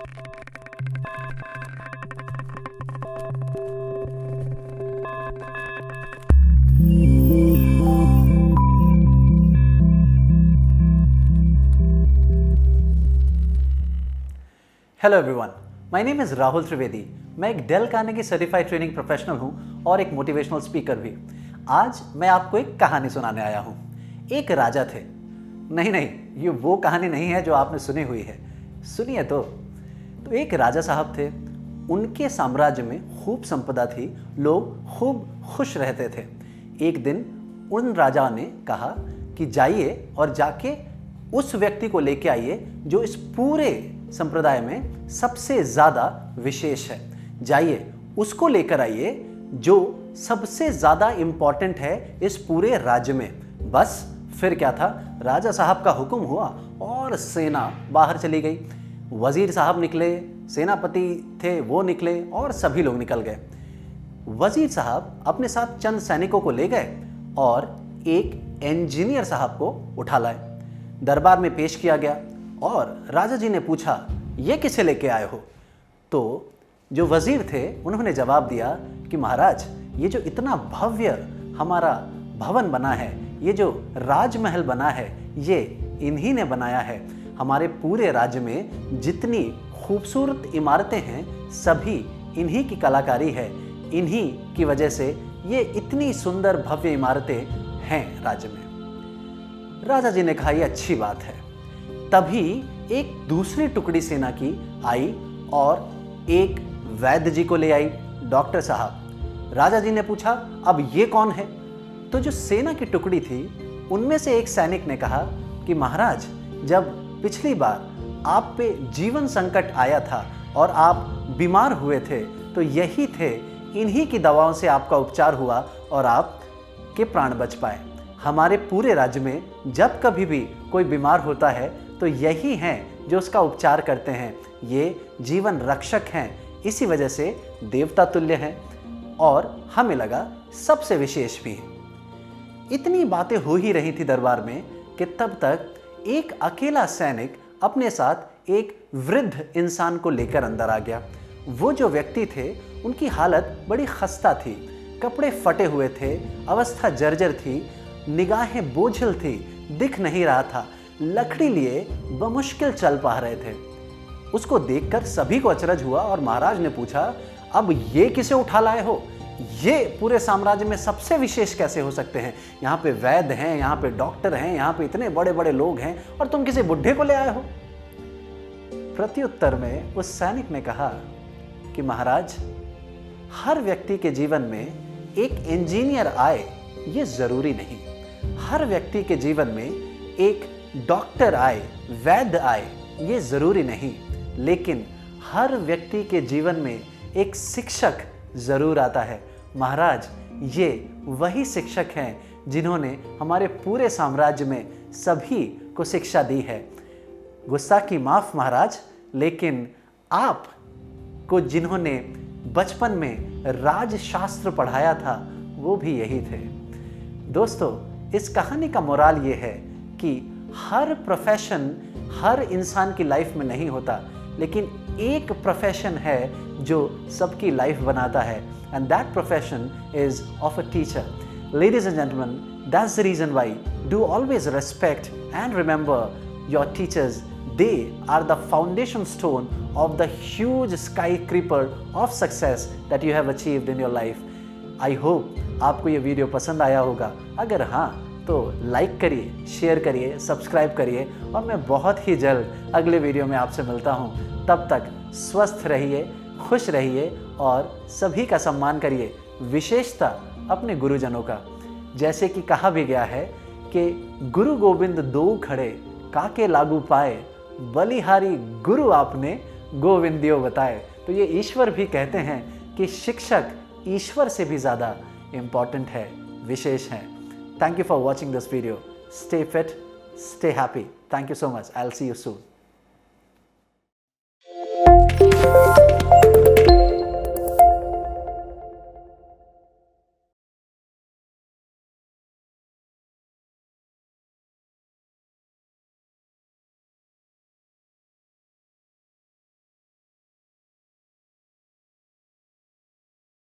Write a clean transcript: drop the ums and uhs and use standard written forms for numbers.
Hello everyone, my name is Rahul Trivedi. मैं एक Dale Carnegie certified training professional हूं और एक मोटिवेशनल स्पीकर भी। आज मैं आपको एक कहानी सुनाने आया हूं। एक राजा थे। नहीं, ये वो कहानी नहीं है जो आपने सुनी हुई है। सुनिए तो एक राजा साहब थे। उनके साम्राज्य में खूब संपदा थी, लोग खूब खुश रहते थे। एक दिन उन राजा ने कहा कि जाइए और जाके उस व्यक्ति को लेके आइए जो इस पूरे संप्रदाय में सबसे ज़्यादा विशेष है। जाइए उसको लेकर आइए जो सबसे ज़्यादा इम्पॉर्टेंट है इस पूरे राज्य में। बस फिर क्या था, राजा साहब का हुक्म हुआ और सेना बाहर चली गई। वजीर साहब निकले, सेनापति थे वो निकले और सभी लोग निकल गए। वजीर साहब अपने साथ चंद सैनिकों को ले गए और एक इंजीनियर साहब को उठा लाए। दरबार में पेश किया गया और राजा जी ने पूछा, ये किसे लेके आए हो? तो जो वजीर थे उन्होंने जवाब दिया कि महाराज, ये जो इतना भव्य हमारा भवन बना है, ये जो राजमहल बना है, ये इन्हीं ने बनाया है। हमारे पूरे राज्य में जितनी खूबसूरत इमारतें हैं सभी इन्हीं की कलाकारी है। इन्हीं की वजह से ये इतनी सुंदर भव्य इमारतें हैं राज्य में। राजा जी ने कहा, ये अच्छी बात है। तभी एक दूसरी टुकड़ी सेना की आई और एक वैद्य जी को ले आई, डॉक्टर साहब। राजा जी ने पूछा, अब ये कौन है? तो जो सेना की टुकड़ी थी उनमें से एक सैनिक ने कहा कि महाराज, जब पिछली बार आप पे जीवन संकट आया था और आप बीमार हुए थे तो यही थे, इन्हीं की दवाओं से आपका उपचार हुआ और आपके प्राण बच पाए। हमारे पूरे राज्य में जब कभी भी कोई बीमार होता है तो यही हैं जो उसका उपचार करते हैं। ये जीवन रक्षक हैं, इसी वजह से देवता तुल्य हैं और हमें लगा सबसे विशेष भी हैं। इतनी बातें हो ही रही थी दरबार में कि तब तक एक अकेला सैनिक अपने साथ एक वृद्ध इंसान को लेकर अंदर आ गया। वो जो व्यक्ति थे उनकी हालत बड़ी खस्ता थी, कपड़े फटे हुए थे, अवस्था जर्जर थी, निगाहें बोझिल थी, दिख नहीं रहा था, लकड़ी लिए बमुश्किल चल पा रहे थे। उसको देखकर सभी को अचरज हुआ और महाराज ने पूछा, अब ये किसे उठा लाए हो? ये पूरे साम्राज्य में सबसे विशेष कैसे हो सकते हैं? यहाँ पे वैद्य हैं, यहाँ पे डॉक्टर हैं, यहाँ पे इतने बड़े बड़े लोग हैं और तुम किसी बुढ़े को ले आए हो? प्रत्युत्तर में उस सैनिक ने कहा कि महाराज, हर व्यक्ति के जीवन में एक इंजीनियर आए ये जरूरी नहीं। हर व्यक्ति के जीवन में एक डॉक्टर आए, वैद्य आए, ये जरूरी नहीं। लेकिन हर व्यक्ति के जीवन में एक शिक्षक जरूर आता है। महाराज, ये वही शिक्षक हैं जिन्होंने हमारे पूरे साम्राज्य में सभी को शिक्षा दी है। गुस्ताखी माफ महाराज, लेकिन आप को जिन्होंने बचपन में राजशास्त्र पढ़ाया था वो भी यही थे। दोस्तों, इस कहानी का मोराल ये है कि हर प्रोफेशन हर इंसान की लाइफ में नहीं होता, लेकिन एक प्रोफेशन है जो सबकी लाइफ बनाता है, and that profession is of a teacher. Ladies and gentlemen, that's the reason why do always respect and remember your teachers. They are the foundation stone of the huge skyscraper of success that you have achieved in your life. I hope आपको ये video पसंद आया होगा। अगर हाँ तो like करिए, share करिए, सब्सक्राइब करिए और मैं बहुत ही जल्द अगले वीडियो में आपसे मिलता हूँ। तब तक स्वस्थ रहिए, खुश रहिए और सभी का सम्मान करिए, विशेषता अपने गुरुजनों का। जैसे कि कहा भी गया है कि गुरु गोविंद दो खड़े काके लागू पाए, बलिहारी गुरु आपने गोविंदियो बताए। तो ये ईश्वर भी कहते हैं कि शिक्षक ईश्वर से भी ज़्यादा इम्पॉर्टेंट है, विशेष है। Thank you for watching this video. Stay fit, stay happy. Thank you so much. I'll see you soon.